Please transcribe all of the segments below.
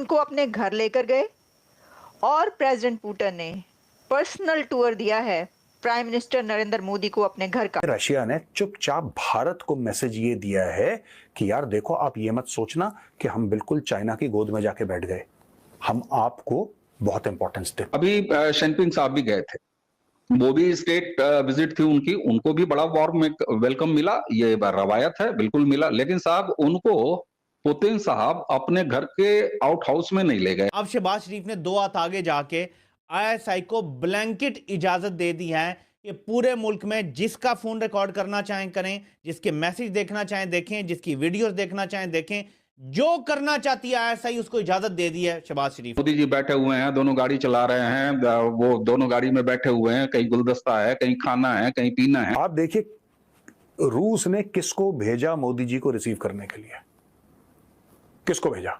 उनको अपने घर लेकर गए और प्रेसिडेंट पुतिन ने पर्सनल टूर दिया है प्राइम मिनिस्टर नरेंद्र मोदी को अपने घर का। रशिया ने चुपचाप भारत को मैसेज ये दिया है कि यार देखो, आप ये मत सोचना कि हम बिल्कुल चाइना की गोद में जाके बैठ गए, हम आपको बहुत इंपॉर्टेंस देते। अभी शिनपिंग साहब भी गए थे, वो भी स्टेट विजिट थी उनकी, उनको भी बड़ा वार्म वेलकम मिला, ये रवायत है, बिल्कुल मिला। लेकिन साहब उनको पुतिन साहब अपने घर के आउट हाउस में नहीं ले गए। अब शहबाज शरीफ ने 2 हाथ आगे जाके आईएसआई को ब्लैंकेट इजाजत दे दी है कि पूरे मुल्क में जिसका फोन रिकॉर्ड करना चाहें करें, जिसके मैसेज देखना चाहें देखें, जिसकी वीडियोस देखना चाहें देखें, जो करना चाहती है आईएसआई उसको इजाजत दे दी है शहबाज शरीफ। मोदी जी बैठे हुए हैं, दोनों गाड़ी चला रहे हैं, वो दोनों गाड़ी में बैठे हुए हैं, कहीं गुलदस्ता है, कहीं खाना है, कहीं पीना है। आप देखिए रूस ने किसको भेजा मोदी जी को रिसीव करने के लिए, किसको भेजा,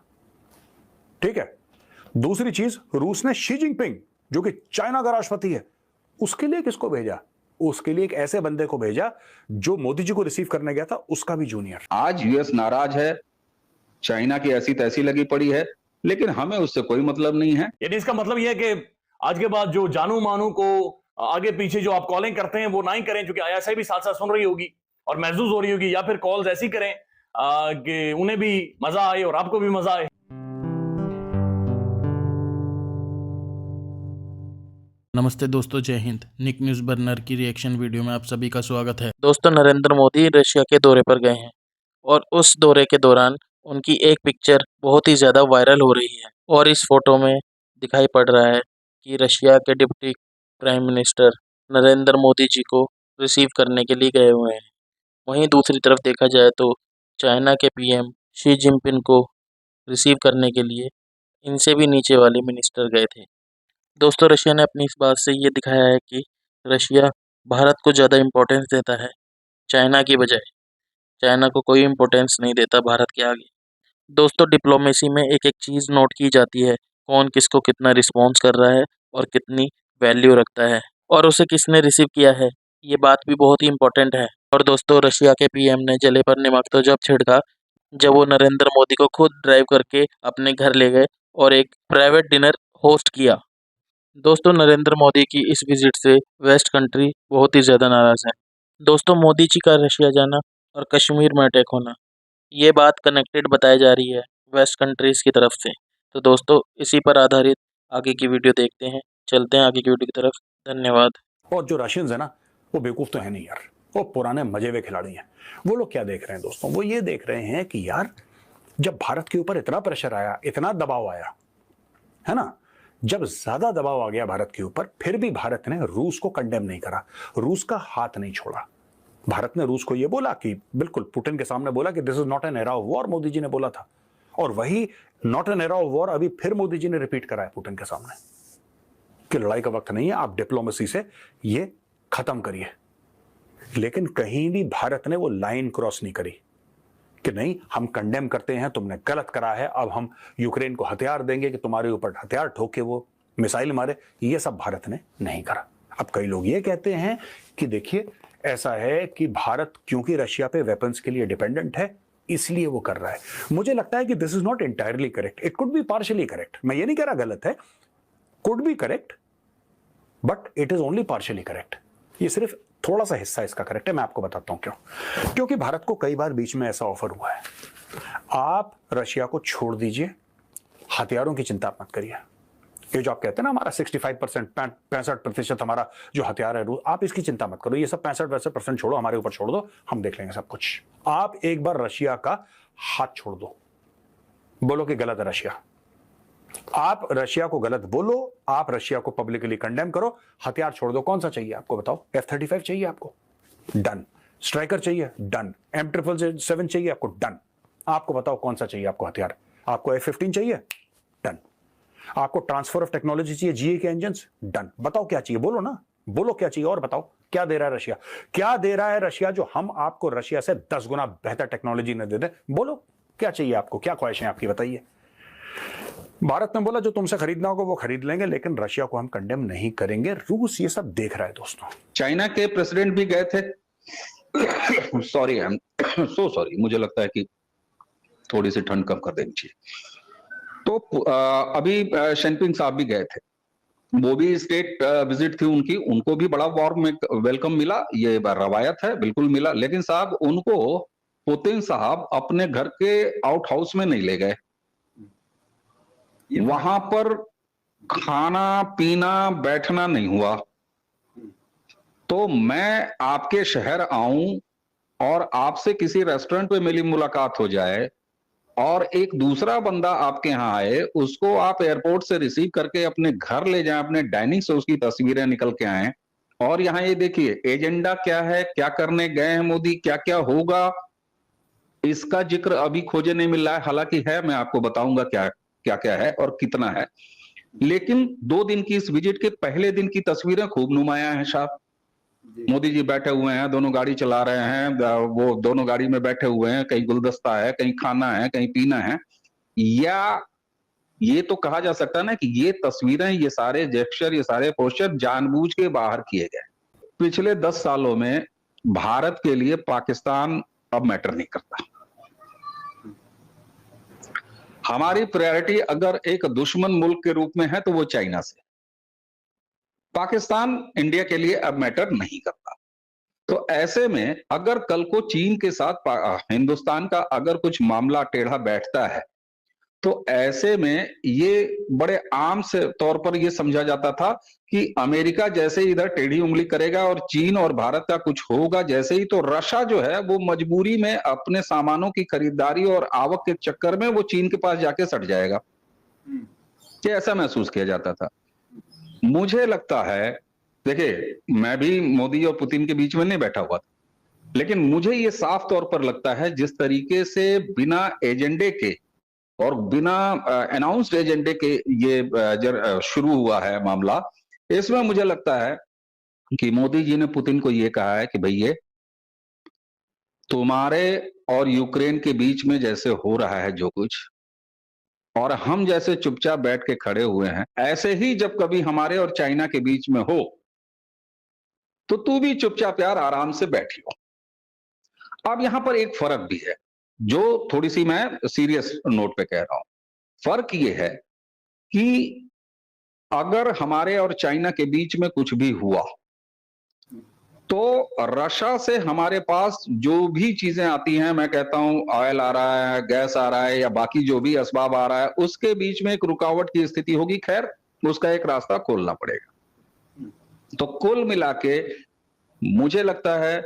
ठीक है। दूसरी चीज, रूस ने शी जिनपिंग जो कि चाइना का राष्ट्रपति है, उसके लिए किसको भेजा, उसके लिए एक ऐसे बंदे को भेजा जो मोदी जी को रिसीव करने गया था, उसका भी जूनियर। आज यूएस नाराज है, चाइना की ऐसी तैसी लगी पड़ी है, लेकिन हमें उससे कोई मतलब नहीं है। यानी इसका मतलब यह है कि आज के बाद जो जानू मानू को आगे पीछे जो आप कॉलिंग करते हैं वो ना ही करें, क्योंकि आईएसआई भी साथ साथ सुन रही होगी और महसूस हो रही होगी, या फिर कॉल्स ऐसी करें कि उन्हें भी मजा आए और आपको भी मजा आए। नमस्ते दोस्तों, जय हिंद। निक न्यूज़ बर्नर की रिएक्शन वीडियो में आप सभी का स्वागत है। दोस्तों, नरेंद्र मोदी रशिया के दौरे पर गए हैं और उस दौरे के दौरान उनकी एक पिक्चर बहुत ही ज़्यादा वायरल हो रही है और इस फोटो में दिखाई पड़ रहा है कि रशिया के deputy prime minister Narendra Modi ji को रिसीव करने के लिए गए हुए हैं। वहीं दूसरी तरफ देखा जाए तो चाइना के पीएम शी जिनपिंग को रिसीव करने के लिए इनसे भी नीचे वाले मिनिस्टर गए थे। दोस्तों, रशिया ने अपनी इस बात से ये दिखाया है कि रशिया भारत को ज़्यादा इम्पोर्टेंस देता है चाइना की बजाय। चाइना को कोई इम्पोर्टेंस नहीं देता भारत के आगे। दोस्तों, डिप्लोमेसी में एक एक चीज़ नोट की जाती है, कौन किसको कितना रिस्पॉन्स कर रहा है और कितनी वैल्यू रखता है और उसे किसने रिसीव किया है, ये बात भी बहुत ही इम्पोर्टेंट है। और दोस्तों, रशिया के पीएम ने जले पर नमक तो जब छिड़का जब वो नरेंद्र मोदी को खुद ड्राइव करके अपने घर ले गए और एक प्राइवेट डिनर होस्ट किया। दोस्तों, नरेंद्र मोदी की इस विजिट से वेस्ट कंट्री बहुत ही ज़्यादा नाराज़ है। दोस्तों, मोदी जी का रशिया जाना और कश्मीर में अटैक होना, ये बात कनेक्टेड बताई जा रही है वेस्ट कंट्रीज़ की तरफ से। तो दोस्तों, इसी पर आधारित आगे की वीडियो देखते हैं। चलते हैं आगे की वीडियो की तरफ। धन्यवाद। और जो रशियंस है ना, वो बेवकूफ तो है नहीं यार, वो पुराने मजे हुए खिलाड़ी हैं। वो लोग क्या देख रहे हैं दोस्तों, वो ये देख रहे हैं कि यार जब भारत के ऊपर इतना प्रेशर आया, इतना दबाव आया है ना, जब ज्यादा दबाव आ गया भारत के ऊपर, फिर भी भारत ने रूस को कंडेम नहीं करा, रूस का हाथ नहीं छोड़ा। भारत ने रूस को यह बोला कि बिल्कुल पुतिन के सामने बोला कि this is not an era of war, Modi ji ने बोला था। और वही not an era of war अभी फिर मोदी जी ने रिपीट कराया पुतिन के सामने कि लड़ाई का वक्त नहीं है, आप डिप्लोमेसी से ये खत्म करिए। लेकिन कहीं भी भारत ने वो लाइन क्रॉस नहीं करी कि नहीं, हम कंडेम करते हैं, तुमने गलत करा है, अब हम यूक्रेन को हथियार देंगे कि तुम्हारे ऊपर हथियार ठोके वो मिसाइल मारे। ये सब भारत ने नहीं करा। अब कई लोग ये कहते हैं कि देखिए ऐसा है कि भारत क्योंकि रशिया पे वेपन्स के लिए डिपेंडेंट है इसलिए वो कर रहा है। मुझे लगता है कि this is not entirely correct, it could be partially correct. मैं ये नहीं कह रहा गलत है, could be correct, but it is only partially correct. ये सिर्फ थोड़ा सा हिस्सा इसका करेक्ट है। मैं आपको बताता हूं क्यों। क्योंकि भारत को कई बार बीच में ऐसा ऑफर हुआ है, आप रशिया को छोड़ दीजिए, हथियारों की चिंता मत करिए। ये जो आप कहते हैं ना, हमारा 65%, 65% हमारा जो हथियार है, आप इसकी चिंता मत करो, ये सब 65-65% छोड़ो, हमारे ऊपर छोड़ दो, हम देख लेंगे सब कुछ। आप एक बार रशिया का हाथ छोड़ दो, बोलो कि गलत है रशिया, आप रशिया को गलत बोलो, आप रशिया को पब्लिकली कंडेम करो, हथियार छोड़ दो। कौन सा चाहिए आपको, बताओ। F-35 चाहिए आपको, डन। स्ट्राइकर चाहिए, डन। M777 चाहिए आपको, डन। आपको बताओ कौन सा चाहिए आपको हथियार। आपको F-15 चाहिए, डन। आपको ट्रांसफर ऑफ टेक्नोलॉजी चाहिए, GA के इंजन, डन। बताओ क्या चाहिए, बोलो ना, बोलो क्या चाहिए और बताओ क्या दे रहा है रशिया, क्या दे रहा है रशिया जो हम आपको रशिया से 10 गुना बेहतर टेक्नोलॉजी न दे दे। बोलो क्या चाहिए आपको, क्या ख्वाहिशें आपकी, बताइए। भारत ने बोला जो तुमसे खरीदना होगा वो खरीद लेंगे, लेकिन रशिया को हम कंडेम नहीं करेंगे। रूस ये सब देख रहा है दोस्तों। चाइना के प्रेसिडेंट भी गए थे। Sorry, I am so sorry, मुझे लगता है कि थोड़ी सी ठंड कम कर देनी चाहिए। तो अभी शिनपिंग साहब भी गए थे, वो भी स्टेट विजिट थी उनकी, उनको भी बड़ा वार्म वेलकम मिला, ये रवायत है, बिल्कुल मिला। लेकिन साहब उनको पुतिन साहब अपने घर के आउट हाउस में नहीं ले गए, वहां पर खाना पीना बैठना नहीं हुआ। तो मैं आपके शहर आऊं और आपसे किसी रेस्टोरेंट पे मेरी मुलाकात हो जाए और एक दूसरा बंदा आपके यहाँ आए, उसको आप एयरपोर्ट से रिसीव करके अपने घर ले जाएं, अपने डाइनिंग से उसकी तस्वीरें निकल के आए, और यहाँ ये देखिए एजेंडा क्या है, क्या करने गए हैं मोदी, क्या क्या होगा, इसका जिक्र अभी खोजे नहीं मिल रहा है। हालांकि है, मैं आपको बताऊंगा क्या क्या क्या है और कितना है। लेकिन 2 दिन की इस विजिट के पहले दिन की तस्वीरें खूब नुमाया है साहब। मोदी जी बैठे हुए हैं, दोनों गाड़ी चला रहे हैं, वो दोनों गाड़ी में बैठे हुए हैं, कहीं गुलदस्ता है, कहीं खाना है, कहीं पीना है। या ये तो कहा जा सकता है ना कि ये तस्वीरें, ये सारे जेस्चर, ये सारे पोस्टर जानबूझ के बाहर किए गए। पिछले 10 सालों में भारत के लिए पाकिस्तान अब मैटर नहीं करता। हमारी प्रायोरिटी अगर एक दुश्मन मुल्क के रूप में है तो वो चाइना से। पाकिस्तान इंडिया के लिए अब मैटर नहीं करता। तो ऐसे में अगर कल को चीन के साथ हिंदुस्तान का अगर कुछ मामला टेढ़ा बैठता है, तो ऐसे में ये बड़े आम से तौर पर ये समझा जाता था कि अमेरिका जैसे इधर टेढ़ी उंगली करेगा और चीन और भारत का कुछ होगा जैसे ही, तो रशिया जो है वो मजबूरी में अपने सामानों की खरीदारी और आवक के चक्कर में वो चीन के पास जाके सट जाएगा। ये ऐसा महसूस किया जाता था। मुझे लगता है, देखिए मैं भी मोदी और पुतिन के बीच में नहीं बैठा हुआ था, लेकिन मुझे ये साफ तौर पर लगता है जिस तरीके से बिना एजेंडे के और बिना अनाउंस्ड एजेंडे के ये शुरू हुआ है मामला, इसमें मुझे लगता है कि मोदी जी ने पुतिन को ये कहा है कि भैया तुम्हारे और यूक्रेन के बीच में जैसे हो रहा है जो कुछ, और हम जैसे चुपचाप बैठ के खड़े हुए हैं, ऐसे ही जब कभी हमारे और चाइना के बीच में हो तो तू भी चुपचाप यार आराम से बैठी हो। अब यहां पर एक फर्क भी है जो थोड़ी सी मैं सीरियस नोट पे कह रहा हूं। फर्क ये है कि अगर हमारे और चाइना के बीच में कुछ भी हुआ तो रशिया से हमारे पास जो भी चीजें आती हैं, मैं कहता हूं ऑयल आ रहा है, गैस आ रहा है या बाकी जो भी असबाब आ रहा है, उसके बीच में एक रुकावट की स्थिति होगी। खैर उसका एक रास्ता खोलना पड़ेगा। तो कुल मिला के मुझे लगता है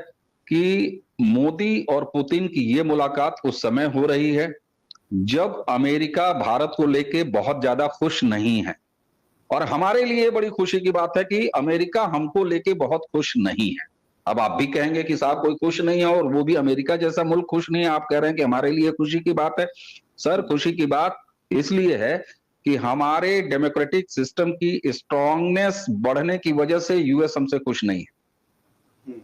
कि मोदी और पुतिन की ये मुलाकात उस समय हो रही है जब अमेरिका भारत को लेके बहुत ज्यादा खुश नहीं है, और हमारे लिए बड़ी खुशी की बात है कि अमेरिका हमको लेके बहुत खुश नहीं है। अब आप भी कहेंगे कि साहब कोई खुश नहीं है और वो भी अमेरिका जैसा मुल्क खुश नहीं है, आप कह रहे हैं कि हमारे लिए खुशी की बात है। सर खुशी की बात इसलिए है कि हमारे डेमोक्रेटिक सिस्टम की स्ट्रांगनेस बढ़ने की वजह से यूएस हमसे खुश नहीं है,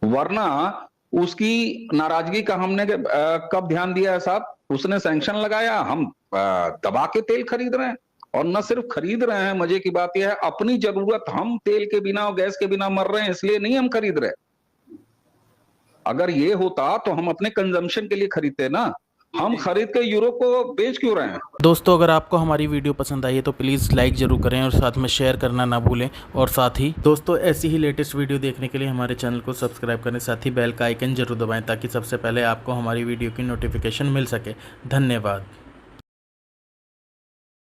वरना उसकी नाराजगी का हमने कब ध्यान दिया है साहब? उसने सैंक्शन लगाया, हम दबा के तेल खरीद रहे हैं, और न सिर्फ खरीद रहे हैं, मजे की बात यह है अपनी जरूरत, हम तेल के बिना और गैस के बिना मर रहे हैं इसलिए नहीं हम खरीद रहे। अगर ये होता तो हम अपने कंजम्पशन के लिए खरीदते ना, हम खरीद के यूरोप को बेच क्यों रहे हैं? दोस्तों अगर आपको हमारी वीडियो पसंद आई है तो प्लीज़ लाइक ज़रूर करें और साथ में शेयर करना ना भूलें। और साथ ही दोस्तों ऐसी ही लेटेस्ट वीडियो देखने के लिए हमारे चैनल को सब्सक्राइब करें, साथ ही बेल का आइकन जरूर दबाएं ताकि सबसे पहले आपको हमारी वीडियो की नोटिफिकेशन मिल सके। धन्यवाद।